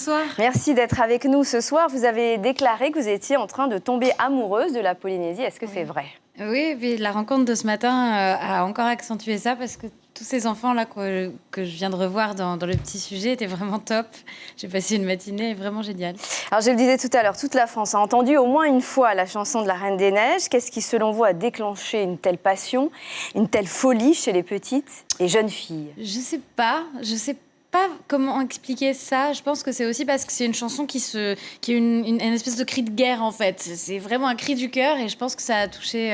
bonsoir. Merci d'être avec nous ce soir. Vous avez déclaré que vous étiez en train de tomber amoureuse de la Polynésie. Est-ce que c'est vrai? Oui, puis la rencontre de ce matin a encore accentué ça parce que tous ces enfants-là que je viens de revoir dans le petit sujet étaient vraiment top. J'ai passé une matinée vraiment géniale. Alors, je le disais tout à l'heure, toute la France a entendu au moins une fois la chanson de la Reine des Neiges. Qu'est-ce qui, selon vous, a déclenché une telle passion, une telle folie chez les petites et jeunes filles? Je sais pas comment expliquer ça. Je pense que c'est aussi parce que c'est une chanson qui est une espèce de cri de guerre, en fait. C'est vraiment un cri du cœur et je pense que ça a touché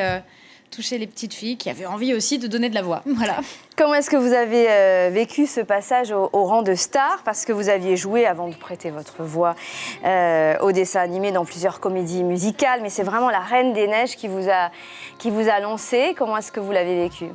les petites filles qui avaient envie aussi de donner de la voix. Voilà. Comment est-ce que vous avez vécu ce passage au rang de star? Parce que vous aviez joué, avant de prêter votre voix, au dessin animé dans plusieurs comédies musicales, mais c'est vraiment la Reine des Neiges qui vous a lancé. Comment est-ce que vous l'avez vécu?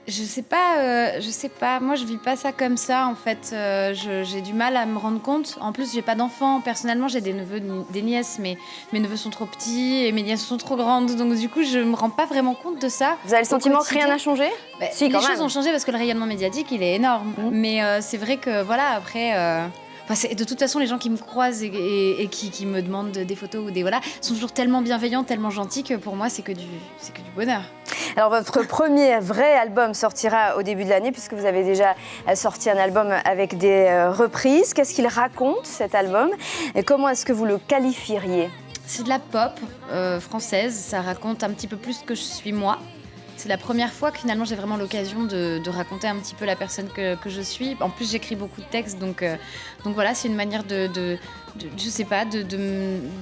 Je sais pas. Moi, je vis pas ça comme ça, en fait. J'ai du mal à me rendre compte. En plus, j'ai pas d'enfants. Personnellement, j'ai des neveux, des nièces, mais mes neveux sont trop petits et mes nièces sont trop grandes. Donc, du coup, je me rends pas vraiment compte de ça. Vous avez le sentiment que rien n'a changé? Si, les choses ont changé parce que le rayonnement médiatique, il est énorme. Mais c'est vrai que, voilà, après... de toute façon, les gens qui me croisent et qui me demandent des photos ou sont toujours tellement bienveillants, tellement gentils que pour moi, c'est que du bonheur. Alors, votre premier vrai album sortira au début de l'année, puisque vous avez déjà sorti un album avec des reprises. Qu'est-ce qu'il raconte, cet album? Et comment est-ce que vous le qualifieriez? C'est de la pop française. Ça raconte un petit peu plus que je suis moi. C'est la première fois que finalement j'ai vraiment l'occasion de raconter un petit peu la personne que je suis. En plus, j'écris beaucoup de textes, donc voilà, c'est une manière de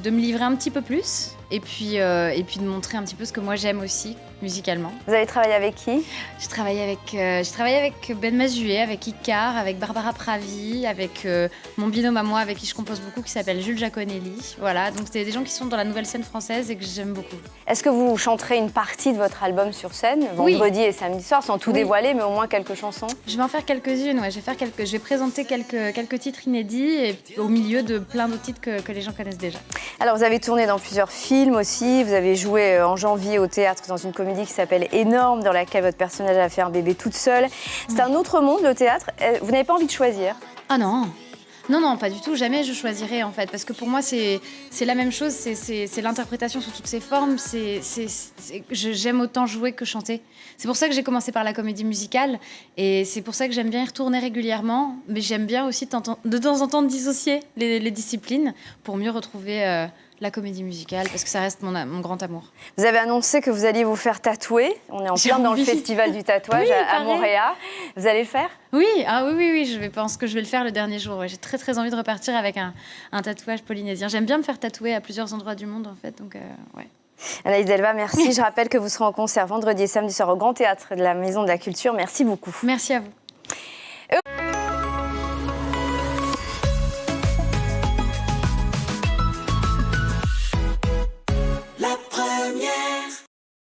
me livrer un petit peu plus et puis de montrer un petit peu ce que moi j'aime aussi musicalement. Vous avez travaillé avec qui? J'ai travaillé avec Ben Mazué, avec Icar, avec Barbara Pravi, avec mon binôme à moi avec qui je compose beaucoup qui s'appelle Jules Giaconelli. Voilà, donc c'est des gens qui sont dans la nouvelle scène française et que j'aime beaucoup. Est-ce que vous chanterez une partie de votre album sur scène, vendredi et samedi soir, sans tout dévoiler, mais au moins quelques chansons? Je vais en faire quelques-unes, ouais. Je vais présenter quelques titres inédits et au milieu de plein d'autres titres que les gens connaissent déjà. Alors, vous avez tourné dans plusieurs films aussi. Vous avez joué en janvier au théâtre dans une comédie qui s'appelle Énorme, dans laquelle votre personnage a fait un bébé toute seule. C'est un autre monde, le théâtre. Vous n'avez pas envie de choisir? Ah non! Non, pas du tout. Jamais je choisirais, en fait. Parce que pour moi, c'est la même chose. C'est l'interprétation sous toutes ses formes. J'aime autant jouer que chanter. C'est pour ça que j'ai commencé par la comédie musicale. Et c'est pour ça que j'aime bien y retourner régulièrement. Mais j'aime bien aussi de temps en temps dissocier les disciplines pour mieux retrouver la comédie musicale, parce que ça reste mon grand amour. Vous avez annoncé que vous alliez vous faire tatouer. On est en plein dans le festival du tatouage à Montréal. Vous allez le faire? Oui, je pense que je vais le faire le dernier jour. Ouais. J'ai très très envie de repartir avec un tatouage polynésien. J'aime bien me faire tatouer à plusieurs endroits du monde, en fait. Donc, ouais. Anaïs Delva, merci. Je rappelle que vous serez en concert vendredi et samedi soir au Grand Théâtre de la Maison de la Culture. Merci beaucoup. Merci à vous.